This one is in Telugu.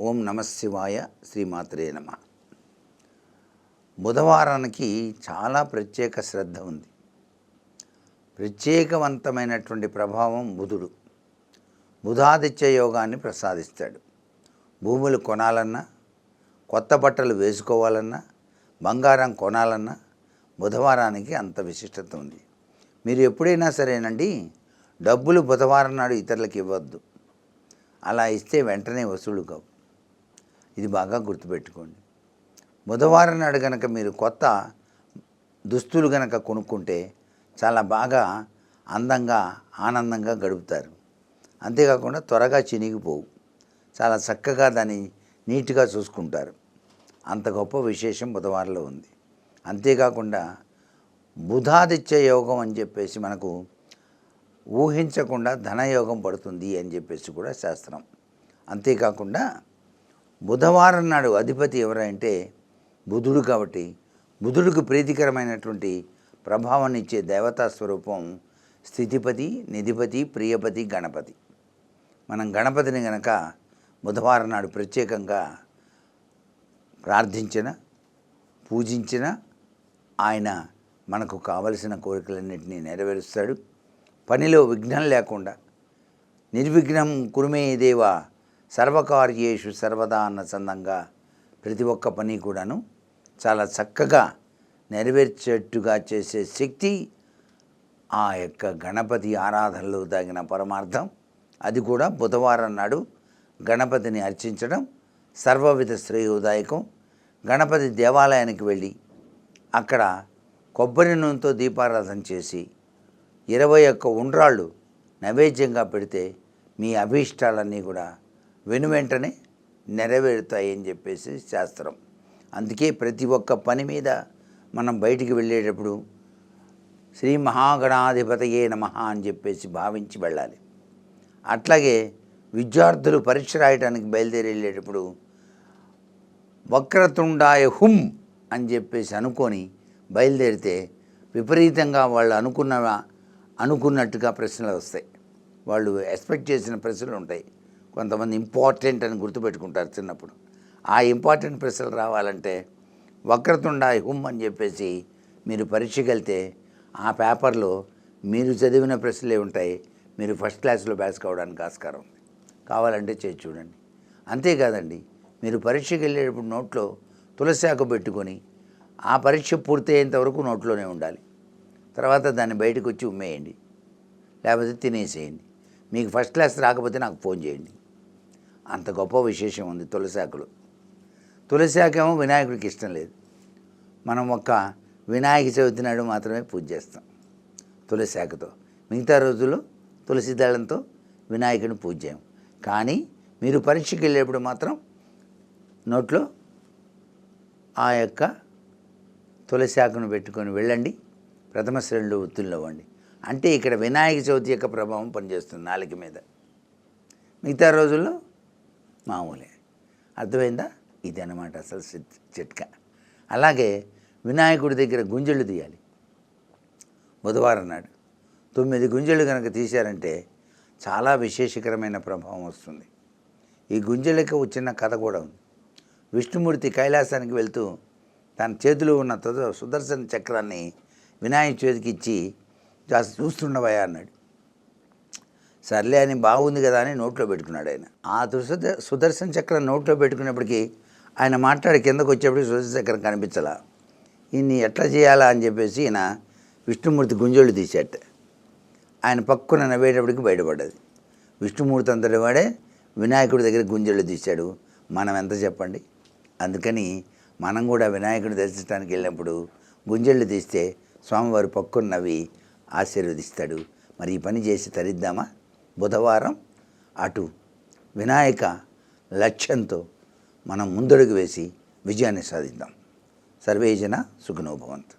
ఓం నమఃశివాయ శ్రీమాత్రే నమ. బుధవారానికి చాలా ప్రత్యేక శ్రద్ధ ఉంది. ప్రత్యేకవంతమైనటువంటి ప్రభావం బుధుడు. బుధాదిత్య యోగాన్ని ప్రసాదిస్తాడు. భూములు కొనాలన్నా, కొత్త బట్టలు వేసుకోవాలన్నా, బంగారం కొనాలన్నా బుధవారానికి అంత విశిష్టత ఉంది. మీరు ఎప్పుడైనా సరేనండి, డబ్బులు బుధవారం నాడు ఇతరులకు ఇవ్వద్దు. అలా ఇస్తే వెంటనే వసూలు కావు. ఇది బాగా గుర్తుపెట్టుకోండి. బుధవారం నాడు కనుక మీరు కొత్త దుస్తులు కనుక కొనుక్కుంటే చాలా బాగా అందంగా ఆనందంగా గడుపుతారు. అంతేకాకుండా త్వరగా చినిగిపోవు. చాలా చక్కగా దాన్ని నీట్గా చూసుకుంటారు. అంత గొప్ప విశేషం బుధవారంలో ఉంది. అంతేకాకుండా బుధాదిత్య యోగం అని చెప్పేసి మనకు ఊహించకుండా ధనయోగం పడుతుంది అని చెప్పేసి కూడా శాస్త్రం. అంతేకాకుండా బుధవారం నాడు అధిపతి ఎవరంటే బుధుడు. కాబట్టి బుధుడికి ప్రీతికరమైనటువంటి ప్రభావాన్ని ఇచ్చే దేవతా స్వరూపం స్థితిపతి, నిధిపతి, ప్రియపతి, గణపతి. మనం గణపతిని గనక బుధవారం నాడు ప్రత్యేకంగా ప్రార్థించిన, పూజించిన ఆయన మనకు కావలసిన కోరికలన్నింటినీ నెరవేరుస్తాడు. పనిలో విఘ్నం లేకుండా నిర్విఘ్నం కురుమే దేవ సర్వకార్యేషు సర్వదా అన్న చందంగా ప్రతి ఒక్క పని కూడాను చాలా చక్కగా నెరవేర్చేట్టుగా చేసే శక్తి ఆ యొక్క గణపతి ఆరాధనలో తగిన పరమార్థం. అది కూడా బుధవారం నాడు గణపతిని అర్చించడం సర్వవిధ శ్రేయోదాయకం. గణపతి దేవాలయానికి వెళ్ళి అక్కడ కొబ్బరి నూనెతో దీపారాధన చేసి 21 ఉండ్రాళ్ళు నైవేద్యంగా పెడితే మీ అభీష్టాలన్నీ కూడా వెనువెంటనే నెరవేరుతాయి అని చెప్పేసి శాస్త్రం. అందుకే ప్రతి ఒక్క పని మీద మనం బయటికి వెళ్ళేటప్పుడు శ్రీ మహాగణాధిపతయే నమః అని చెప్పేసి భావించి వెళ్ళాలి. అట్లాగే విద్యార్థులు పరీక్ష రాయడానికి బయలుదేరి వెళ్ళేటప్పుడు వక్రతుండాయ హుం అని చెప్పేసి అనుకొని బయలుదేరితే విపరీతంగా వాళ్ళు అనుకున్నట్టుగా ప్రశ్నలు వస్తాయి. వాళ్ళు ఎక్స్పెక్ట్ చేసిన ప్రశ్నలు ఉంటాయి. కొంతమంది ఇంపార్టెంట్ అని గుర్తుపెట్టుకుంటారు చిన్నప్పుడు. ఆ ఇంపార్టెంట్ ప్రశ్నలు రావాలంటే వక్రతుండాయ హుం అని చెప్పేసి మీరు పరీక్షకి వెళ్తే ఆ పేపర్లో మీరు చదివిన ప్రశ్నలే ఉంటాయి. మీరు ఫస్ట్ క్లాస్లో పాస్ కావడానికి ఆస్కారం ఉంది. కావాలంటే చేసి చూడండి. అంతేకాదండి, మీరు పరీక్షకి వెళ్ళేటప్పుడు నోట్లో తులసాకు పెట్టుకొని ఆ పరీక్ష పూర్తయ్యేంత వరకు నోట్లోనే ఉండాలి. తర్వాత దాన్ని బయటకు వచ్చి ఉమ్మేయండి, లేకపోతే తినేసేయండి. మీకు ఫస్ట్ క్లాస్ రాకపోతే నాకు ఫోన్ చేయండి. అంత గొప్ప విశేషం ఉంది తులసాకులు. తులసాకేమో వినాయకుడికి ఇష్టం లేదు. మనం ఒక్క వినాయక చవితి నాడు మాత్రమే పూజ చేస్తాం తులసాకుతో. మిగతా రోజుల్లో తులసి దళంతో వినాయకుడిని పూజ చేయం. కానీ మీరు పరీక్షకి వెళ్ళేప్పుడు మాత్రం నోట్లో ఆ యొక్క తులసి ఆకును పెట్టుకొని వెళ్ళండి. ప్రథమ శ్రేణిలో ఉత్తీర్ణులు అవ్వండి. అంటే ఇక్కడ వినాయక చవితి యొక్క ప్రభావం పనిచేస్తుంది నాలుక మీద. మిగతా రోజుల్లో మామూలే. అర్థమైందా? ఇది అన్నమాట అసలు చిట్కా. అలాగే వినాయకుడి దగ్గర గుంజళ్ళు తీయాలి. బుధవారం నాడు 9 గుంజళ్ళు కనుక తీశారంటే చాలా విశేషకరమైన ప్రభావం వస్తుంది. ఈ గుంజళ్ళకి వచ్చిన కథ కూడా ఉంది. విష్ణుమూర్తి కైలాసానికి వెళ్తూ తన చేతిలో ఉన్న సుదర్శన చక్రాన్ని వినాయక చేతికి ఇచ్చి చూస్తుండవయ్యా అన్నాడు. సర్లే అని బాగుంది కదా అని నోట్లో పెట్టుకున్నాడు ఆయన. ఆ సుదర్శన చక్రం నోట్లో పెట్టుకున్నప్పటికీ ఆయన మాట్లాడి కిందకు వచ్చేప్పటికి సుదర్శన చక్రం కనిపించలా. ఈయన్ని ఎట్లా చేయాలా అని చెప్పేసి ఈయన విష్ణుమూర్తి గుంజోళ్ళు తీసేట. ఆయన పక్కన నవ్వేటప్పటికి బయటపడ్డది. విష్ణుమూర్తి అంతటి వాడే వినాయకుడి దగ్గర గుంజళ్ళు తీశాడు. మనం ఎంత చెప్పండి. అందుకని మనం కూడా వినాయకుడిని దర్శించడానికి వెళ్ళినప్పుడు గుంజళ్ళు తీస్తే స్వామివారు పక్కన నవ్వి ఆశీర్వదిస్తాడు. మరి ఈ పని చేసి తరిద్దామా? బుధవారం అటు వినాయక లక్ష్యంతో మనం ముందడుగు వేసి విజయాన్ని సాధిద్దాం. సర్వేజన సుఖినో భవంతు.